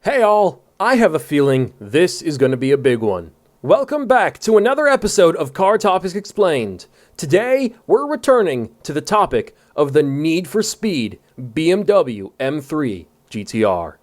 Hey all, I have a feeling this is going to be a big one. Welcome back to another episode of Car Topics Explained. Today, we're returning to the topic of the Need for Speed BMW M3 GTR.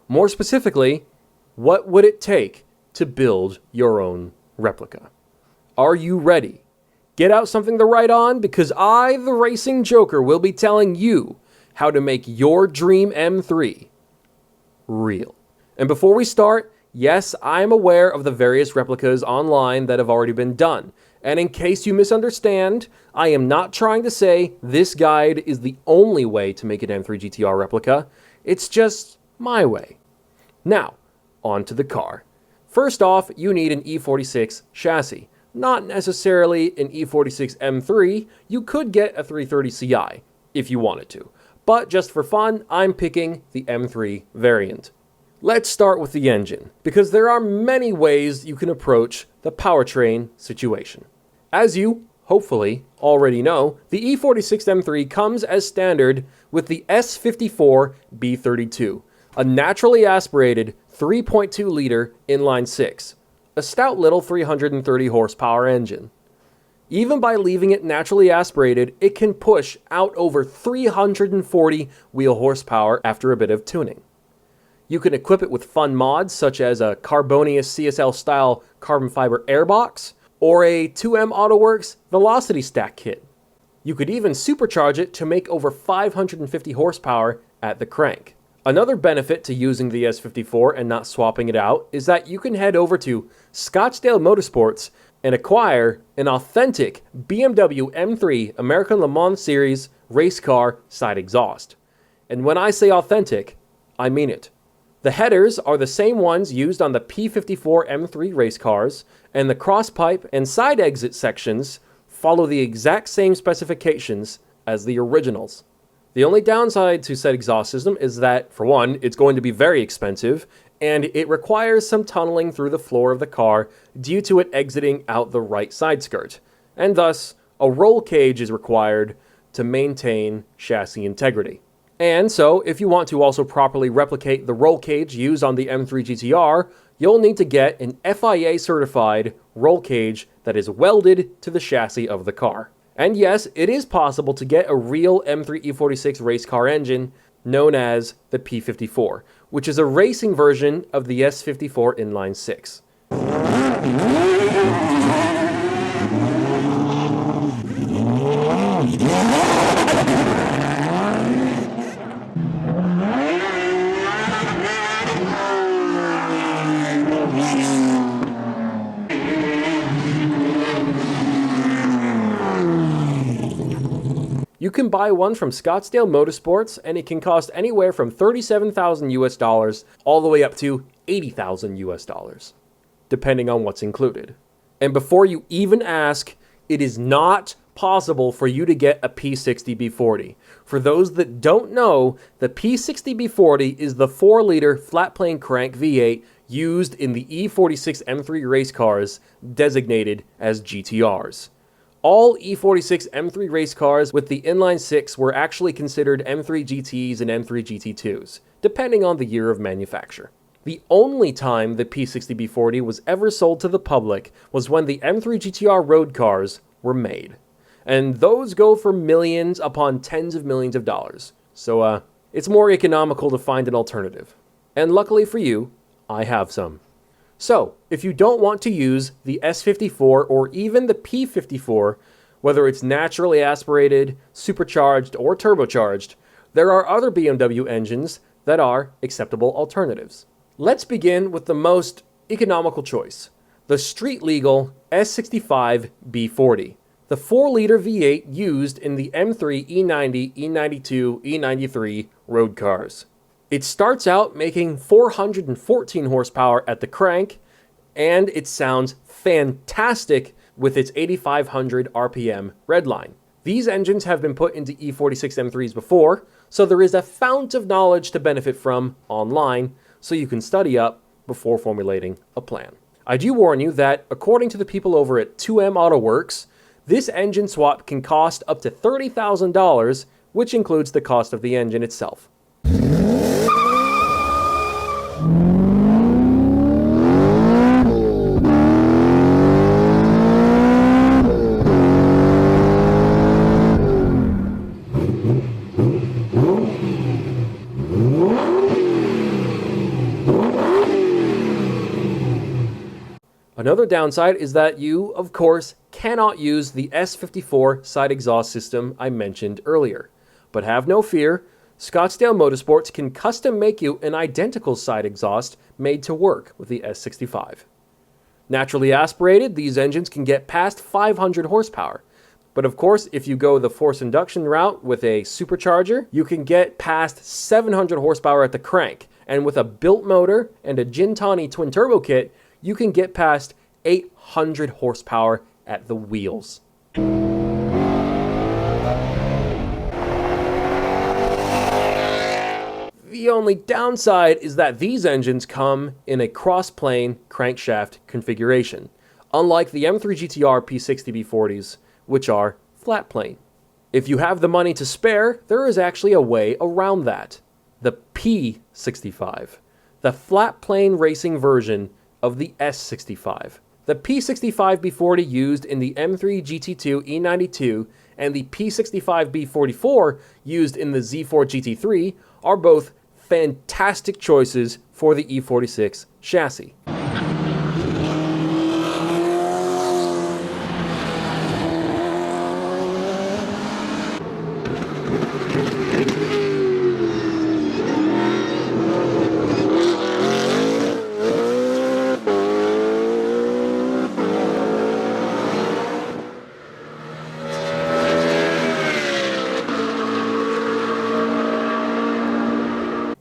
More specifically, what would it take to build your own replica? Are you ready? Get out something to write on because I, the Racing Joker, will be telling you how to make your dream M3 real. And before we start, yes, I am aware of the various replicas online that have already been done. And in case you misunderstand, I am not trying to say this guide is the only way to make an M3 GTR replica. It's just my way. Now, on to the car. First off, you need an E46 chassis. Not necessarily an E46 M3, you could get a 330 Ci if you wanted to. But just for fun, I'm picking the M3 variant. Let's start with the engine, because there are many ways you can approach the powertrain situation. As you, hopefully, already know, the E46 M3 comes as standard with the S54B32, a naturally aspirated 3.2-liter inline-six, a stout little 330 horsepower engine. Even by leaving it naturally aspirated, it can push out over 340 wheel horsepower after a bit of tuning. You can equip it with fun mods such as a Carbonius CSL-style carbon fiber airbox or a 2M AutoWorks Velocity Stack kit. You could even supercharge it to make over 550 horsepower at the crank. Another benefit to using the S54 and not swapping it out is that you can head over to Scottsdale Motorsports and acquire an authentic BMW M3 American Le Mans Series race car side exhaust. And when I say authentic, I mean it. The headers are the same ones used on the P54 M3 race cars, and the crosspipe and side exit sections follow the exact same specifications as the originals. The only downside to said exhaust system is that, for one, it's going to be very expensive, and it requires some tunneling through the floor of the car due to it exiting out the right side skirt, and thus, a roll cage is required to maintain chassis integrity. And so, if you want to also properly replicate the roll cage used on the M3 GTR, you'll need to get an FIA certified roll cage that is welded to the chassis of the car. And yes, it is possible to get a real M3 E46 race car engine known as the P54, which is a racing version of the S54 inline-six. You can buy one from Scottsdale Motorsports, and it can cost anywhere from $37,000 US all the way up to $80,000 US, depending on what's included. And before you even ask, it is not possible for you to get a P60B40. For those that don't know, the P60B40 is the 4-liter flat-plane crank V8 used in the E46 M3 race cars designated as GTRs. All E46 M3 race cars with the inline-six were actually considered M3 GTs and M3 GT2s, depending on the year of manufacture. The only time the P60B40 was ever sold to the public was when the M3 GTR road cars were made. And those go for millions upon tens of millions of dollars. So, it's more economical to find an alternative. And luckily for you, I have some. So, if you don't want to use the S54 or even the P54, whether it's naturally aspirated, supercharged, or turbocharged, there are other BMW engines that are acceptable alternatives. Let's begin with the most economical choice, the street-legal S65B40, the 4-liter V8 used in the M3, E90, E92, E93 road cars. It starts out making 414 horsepower at the crank, and it sounds fantastic with its 8,500 RPM redline. These engines have been put into E46 M3s before, so there is a fount of knowledge to benefit from online, so you can study up before formulating a plan. I do warn you that, according to the people over at 2M AutoWorks, this engine swap can cost up to $30,000, which includes the cost of the engine itself. Another downside is that you, of course, cannot use the S54 side exhaust system I mentioned earlier. But have no fear, Scottsdale Motorsports can custom make you an identical side exhaust made to work with the S65. Naturally aspirated, these engines can get past 500 horsepower. But of course, if you go the forced induction route with a supercharger, you can get past 700 horsepower at the crank. And with a built motor and a Gintani twin turbo kit, you can get past 800 horsepower at the wheels. The only downside is that these engines come in a cross-plane crankshaft configuration, unlike the M3 GTR P60B40s, which are flat plane. If you have the money to spare, there is actually a way around that. The P65, the flat plane racing version of the S65. The P65B40 used in the M3 GT2 E92 and the P65B44 used in the Z4 GT3 are both fantastic choices for the E46 chassis.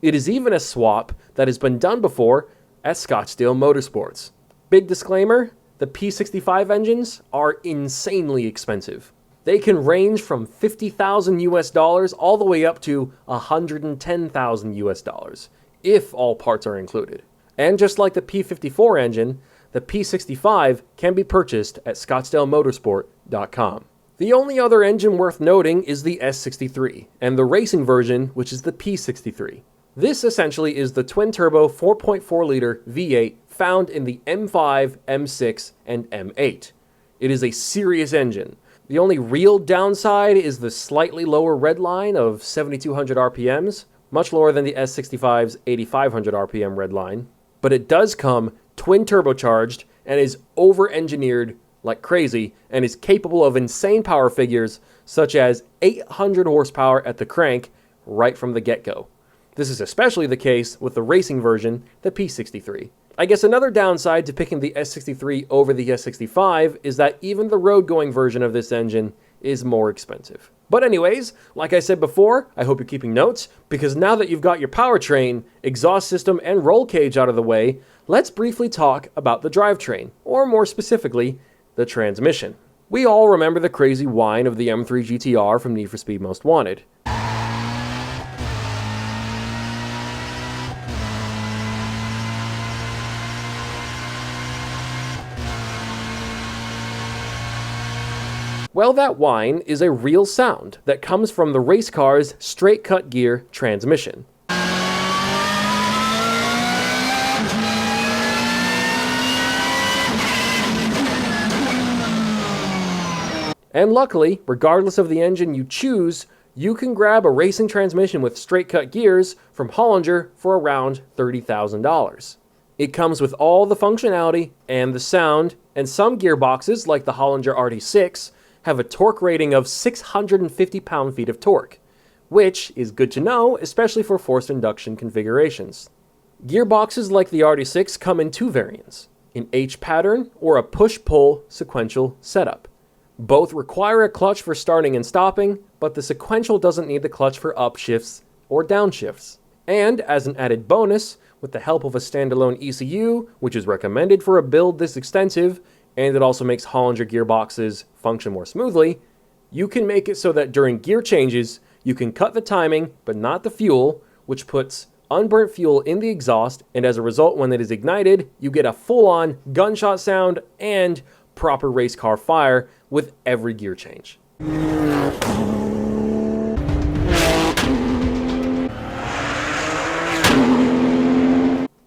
It is even a swap that has been done before at Scottsdale Motorsports. Big disclaimer, the P65 engines are insanely expensive. They can range from $50,000 US all the way up to $110,000 US, if all parts are included. And just like the P54 engine, the P65 can be purchased at scottsdalemotorsport.com. The only other engine worth noting is the S63, and the racing version, which is the P63. This essentially is the twin-turbo 4.4-liter V8 found in the M5, M6, and M8. It is a serious engine. The only real downside is the slightly lower red line of 7,200 RPMs, much lower than the S65's 8,500 RPM red line. But it does come twin-turbocharged and is over-engineered like crazy and is capable of insane power figures such as 800 horsepower at the crank right from the get-go. This is especially the case with the racing version, the P63. I guess another downside to picking the S63 over the S65 is that even the road-going version of this engine is more expensive. But anyways, like I said before, I hope you're keeping notes, because now that you've got your powertrain, exhaust system, and roll cage out of the way, let's briefly talk about the drivetrain, or more specifically, the transmission. We all remember the crazy whine of the M3 GTR from Need for Speed Most Wanted. Well, that whine is a real sound that comes from the race car's straight cut gear transmission. And luckily, regardless of the engine you choose, you can grab a racing transmission with straight cut gears from Hollinger for around $30,000. It comes with all the functionality and the sound, and some gearboxes, like the Hollinger RD6, have a torque rating of 650 pound-feet of torque, which is good to know, especially for forced induction configurations. Gearboxes like the RD6 come in two variants, an H pattern or a push-pull sequential setup. Both require a clutch for starting and stopping, but the sequential doesn't need the clutch for upshifts or downshifts. And as an added bonus, with the help of a standalone ECU, which is recommended for a build this extensive, and it also makes Hollinger gearboxes function more smoothly, you can make it so that during gear changes, you can cut the timing, but not the fuel, which puts unburnt fuel in the exhaust, and as a result, when it is ignited, you get a full-on gunshot sound and proper race car fire with every gear change.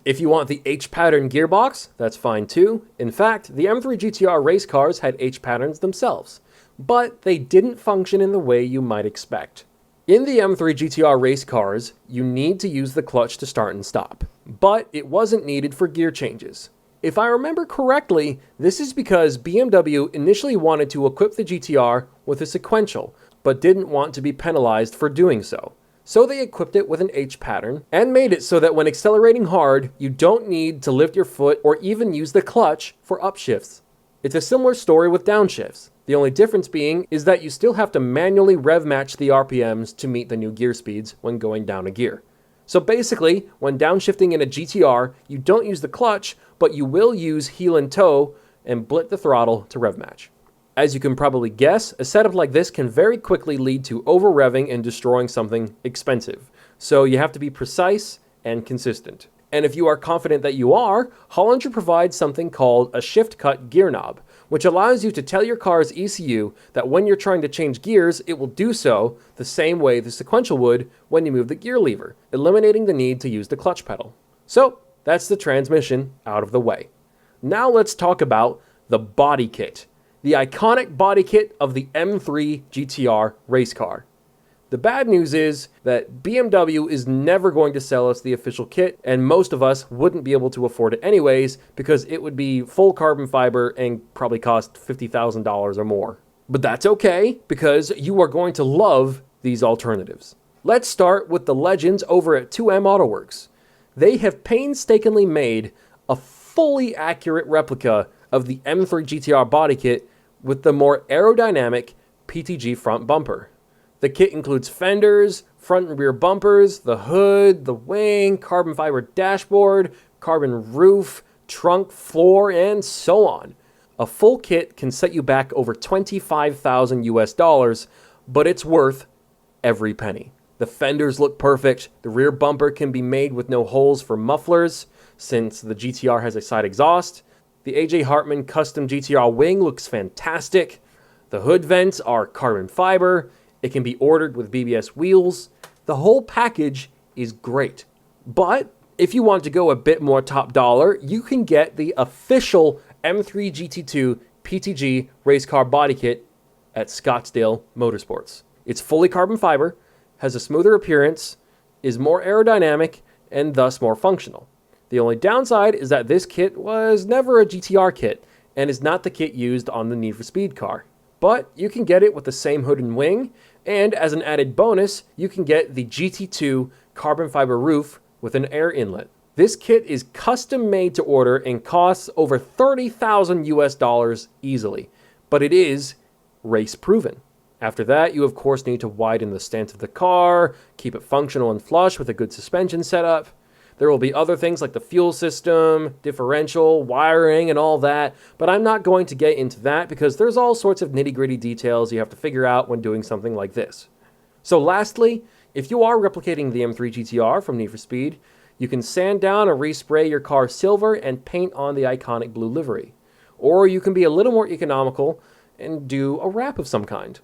If you want the H-pattern gearbox, that's fine too. In fact, the M3 GTR race cars had H-patterns themselves, but they didn't function in the way you might expect. In the M3 GTR race cars, you need to use the clutch to start and stop, but it wasn't needed for gear changes. If I remember correctly, this is because BMW initially wanted to equip the GTR with a sequential, but didn't want to be penalized for doing so. So they equipped it with an H pattern and made it so that when accelerating hard, you don't need to lift your foot or even use the clutch for upshifts. It's a similar story with downshifts. The only difference being is that you still have to manually rev match the RPMs to meet the new gear speeds when going down a gear. So basically, when downshifting in a GTR, you don't use the clutch, but you will use heel and toe and blit the throttle to rev match. As you can probably guess, a setup like this can very quickly lead to over-revving and destroying something expensive. So you have to be precise and consistent. And if you are confident that you are, Hollinger provides something called a shift-cut gear knob, which allows you to tell your car's ECU that when you're trying to change gears, it will do so the same way the sequential would when you move the gear lever, eliminating the need to use the clutch pedal. So that's the transmission out of the way. Now let's talk about the body kit. The iconic body kit of the M3 GTR race car. The bad news is that BMW is never going to sell us the official kit, and most of us wouldn't be able to afford it anyways because it would be full carbon fiber and probably cost $50,000 or more. But that's okay because you are going to love these alternatives. Let's start with the legends over at 2M AutoWorks. They have painstakingly made a fully accurate replica of the M3 GTR body kit with the more aerodynamic PTG front bumper. The kit includes fenders, front and rear bumpers, the hood, the wing, carbon fiber dashboard, carbon roof, trunk, floor, and so on. A full kit can set you back over $25,000 US, but it's worth every penny. The fenders look perfect, the rear bumper can be made with no holes for mufflers, since the GTR has a side exhaust. The AJ Hartman custom GTR wing looks fantastic. The hood vents are carbon fiber. It can be ordered with BBS wheels. The whole package is great. But if you want to go a bit more top dollar, you can get the official M3 GT2 PTG race car body kit at Scottsdale Motorsports. It's fully carbon fiber, has a smoother appearance, is more aerodynamic, and thus more functional. The only downside is that this kit was never a GTR kit and is not the kit used on the Need for Speed car. But you can get it with the same hood and wing, and as an added bonus, you can get the GT2 carbon fiber roof with an air inlet. This kit is custom made to order and costs over $30,000 US easily, but it is race proven. After that, you of course need to widen the stance of the car, keep it functional and flush with a good suspension setup. There will be other things like the fuel system, differential, wiring, and all that, but I'm not going to get into that because there's all sorts of nitty-gritty details you have to figure out when doing something like this. So lastly, if you are replicating the M3 GTR from Need for Speed, you can sand down or respray your car silver and paint on the iconic blue livery. Or you can be a little more economical and do a wrap of some kind.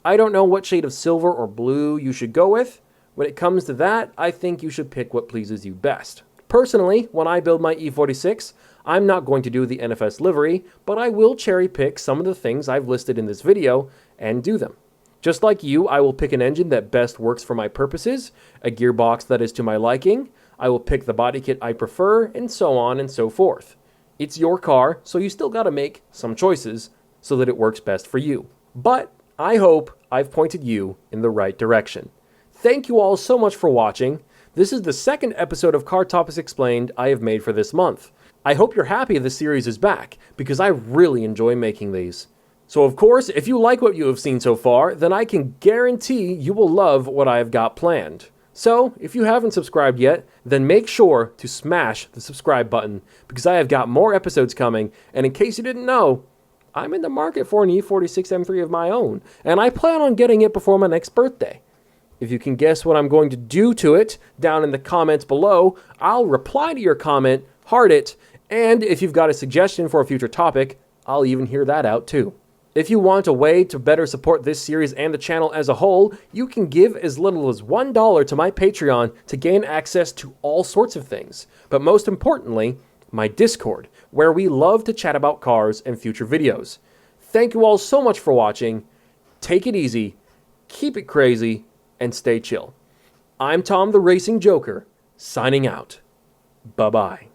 I don't know what shade of silver or blue you should go with. When it comes to that, I think you should pick what pleases you best. Personally, when I build my E46, I'm not going to do the NFS livery, but I will cherry pick some of the things I've listed in this video and do them. Just like you, I will pick an engine that best works for my purposes, a gearbox that is to my liking, I will pick the body kit I prefer, and so on and so forth. It's your car, so you still gotta make some choices so that it works best for you. But I hope I've pointed you in the right direction. Thank you all so much for watching. This is the second episode of Car Topics Explained I have made for this month. I hope you're happy this series is back, because I really enjoy making these. So of course, if you like what you have seen so far, then I can guarantee you will love what I have got planned. So, if you haven't subscribed yet, then make sure to smash the subscribe button, because I have got more episodes coming, and in case you didn't know, I'm in the market for an E46 M3 of my own, and I plan on getting it before my next birthday. If you can guess what I'm going to do to it down in the comments below, I'll reply to your comment, heart it, and if you've got a suggestion for a future topic, I'll even hear that out too. If you want a way to better support this series and the channel as a whole, you can give as little as $1 to my Patreon to gain access to all sorts of things. But most importantly, my Discord, where we love to chat about cars and future videos. Thank you all so much for watching. Take it easy, keep it crazy, and stay chill. I'm Tom the Racing Joker, signing out. Bye-bye.